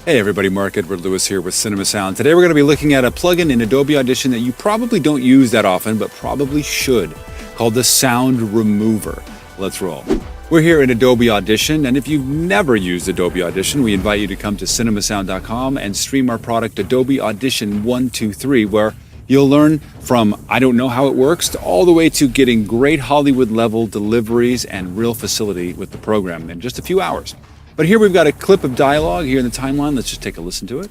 Hey everybody, Mark Edward Lewis here with Cinema Sound. Today we're going to be looking at a plugin in Adobe Audition that you probably don't use that often, but probably should, called the Sound Remover. Let's roll. We're here in Adobe Audition, and if you've never used Adobe Audition, we invite you to come to cinemasound.com and stream our product Adobe Audition 123, where you'll learn from I don't know how it works to all the way to getting great Hollywood level deliveries and real facility with the program in just a few hours. But here we've got a clip of dialogue here in the timeline. Let's just take a listen to it.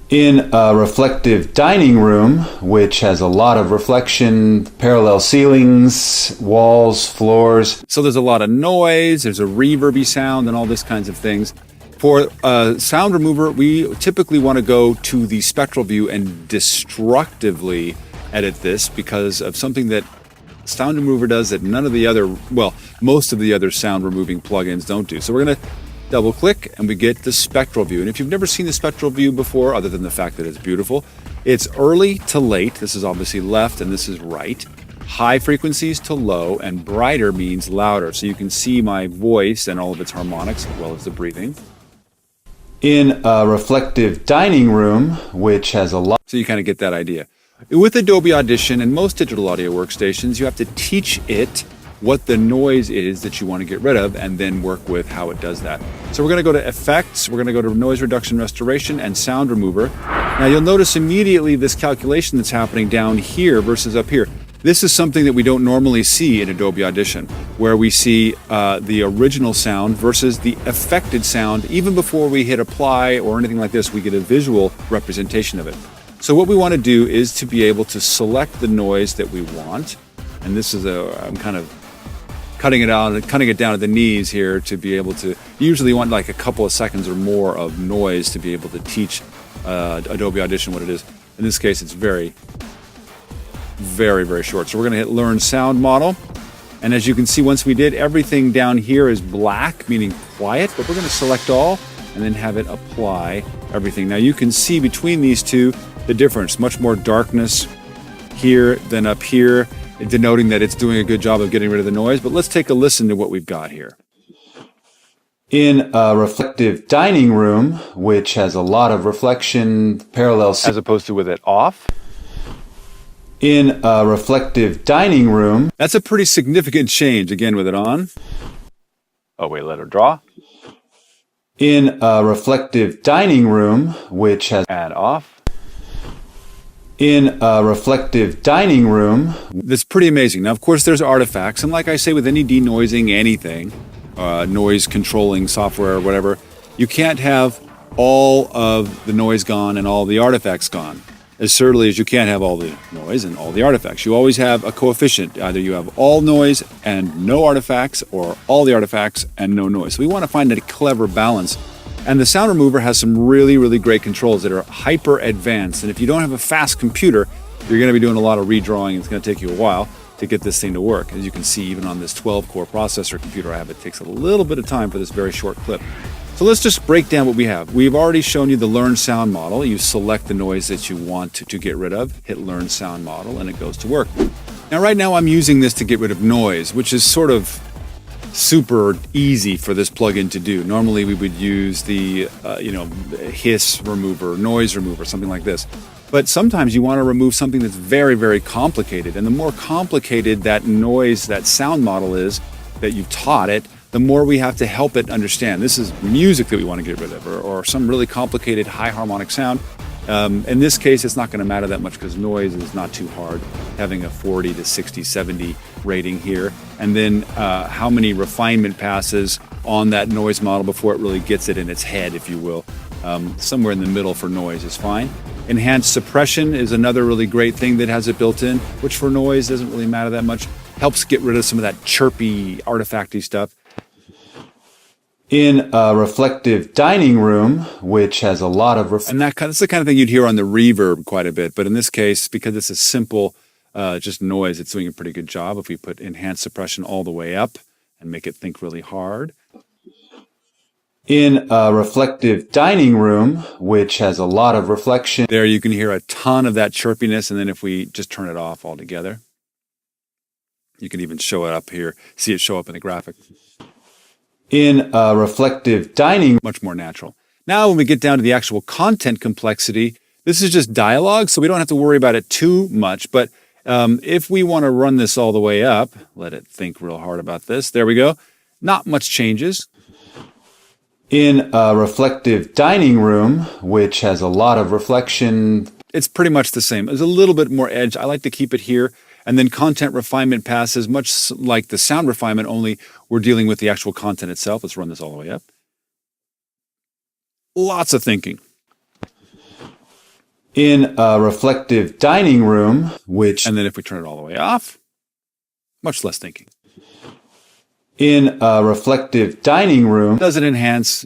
In a reflective dining room, which has a lot of reflection, parallel ceilings, walls, floors. So there's a lot of noise, there's a reverby sound and all this kinds of things. For a sound remover, we typically want to go to the Spectral View and destructively edit this because of something that Sound Remover does that none of the other, well, most of the other sound removing plugins don't do. So we're going to double click and we get the Spectral View. And if you've never seen the Spectral View before, other than the fact that it's beautiful, it's early to late. This is obviously left and this is right. High frequencies to low, and brighter means louder. So you can see my voice and all of its harmonics as well as the breathing. In a reflective dining room, which has a lot. So you kind of get that idea. With Adobe Audition and most digital audio workstations, you have to teach it what the noise is that you want to get rid of and then work with how it does that. So we're going to go to Effects, we're going to go to Noise Reduction Restoration and Sound Remover. Now you'll notice immediately this calculation that's happening down here versus up here. This is something that we don't normally see in Adobe Audition, where we see the original sound versus the affected sound. Even before we hit apply or anything like this, we get a visual representation of it. So what we want to do is to be able to select the noise that we want. And this is I'm kind of cutting it down at the knees here to be able to, you usually want like a couple of seconds or more of noise to be able to teach Adobe Audition what it is. In this case, it's very, very short. So we're going to hit Learn Sound Model. And as you can see, once we did, everything down here is black, meaning quiet, but we're going to select all and then have it apply everything. Now you can see between these two the difference, much more darkness here than up here, denoting that it's doing a good job of getting rid of the noise. But let's take a listen to what we've got here. In a reflective dining room, which has a lot of reflection, parallel. As opposed to with it off. In a reflective dining room. That's a pretty significant change, again with it on. Oh wait, let her draw. In a reflective dining room, which has. And off. In a reflective dining room. That's pretty amazing. Now, of course, there's artifacts. And like I say, with any denoising anything, noise controlling software or whatever, you can't have all of the noise gone and all the artifacts gone. As certainly as you can't have all the noise and all the artifacts. You always have a coefficient. Either you have all noise and no artifacts, or all the artifacts and no noise. So we want to find a clever balance. And the Sound Remover has some really great controls that are hyper advanced. And if you don't have a fast computer, you're going to be doing a lot of redrawing. It's going to take you a while to get this thing to work. As you can see, even on this 12-core processor computer I have, it takes a little bit of time for this very short clip. So let's just break down what we have. We've already shown you the Learn Sound Model. You select the noise that you want to get rid of, hit Learn Sound Model, and it goes to work. Now, right now I'm using this to get rid of noise, which is sort of super easy for this plugin to do. Normally we would use the hiss remover, noise remover, something like this. But sometimes you want to remove something that's very complicated. And the more complicated that noise, that sound model is that you've taught it, the more we have to help it understand. This is music that we want to get rid of, or some really complicated high harmonic sound. In this case, it's not going to matter that much because noise is not too hard, having a 40 to 60, 70 rating here. And then how many refinement passes on that noise model before it really gets it in its head, if you will. Somewhere in the middle for noise is fine. Enhanced suppression is another really great thing that has it built in, which for noise doesn't really matter that much. Helps get rid of some of that chirpy, artifacty stuff. In a reflective dining room, which has a lot of. And that's the kind of thing you'd hear on the reverb quite a bit. But in this case, because it's a simple just noise, it's doing a pretty good job. If we put enhanced suppression all the way up and make it think really hard. In a reflective dining room, which has a lot of reflection. There you can hear a ton of that chirpiness. And then if we just turn it off altogether, you can even show it up here, see it show up in the graphic. In a reflective dining, much more natural. Now, when we get down to the actual content complexity, this is just dialogue, so we don't have to worry about it too much. But if we want to run this all the way up, let it think real hard about this. There we go. Not much changes. In a reflective dining room, which has a lot of reflection, it's pretty much the same. There's a little bit more edge. I like to keep it here. And then content refinement passes, much like the sound refinement, only we're dealing with the actual content itself. Let's run this all the way up. Lots of thinking. In a reflective dining room, which... And then if we turn it all the way off, much less thinking. In a reflective dining room... Doesn't enhance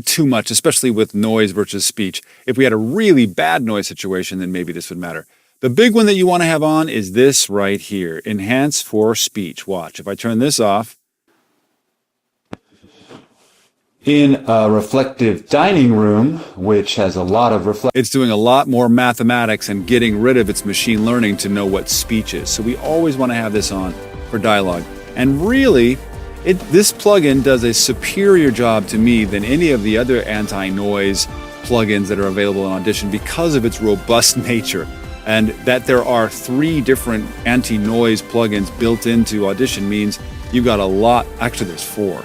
too much, especially with noise versus speech. If we had a really bad noise situation, then maybe this would matter. The big one that you want to have on is this right here. Enhance for speech. Watch. If I turn this off. In a reflective dining room, which has a lot of reflection. It's doing a lot more mathematics and getting rid of its machine learning to know what speech is. So we always want to have this on for dialogue. And really, this plugin does a superior job to me than any of the other anti-noise plugins that are available in Audition because of its robust nature. And that there are 3 different anti-noise plugins built into Audition means you've got a lot, actually there's 4.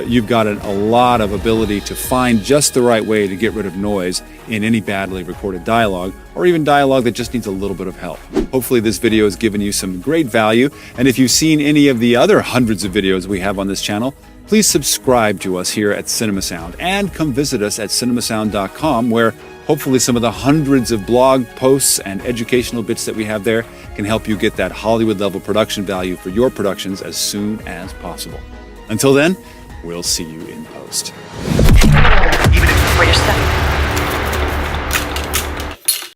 You've got a lot of ability to find just the right way to get rid of noise in any badly recorded dialogue, or even dialogue that just needs a little bit of help. Hopefully this video has given you some great value, and if you've seen any of the other hundreds of videos we have on this channel, please subscribe to us here at CinemaSound, and come visit us at cinemasound.com, where hopefully some of the hundreds of blog posts and educational bits that we have there can help you get that Hollywood-level production value for your productions as soon as possible. Until then, we'll see you in post.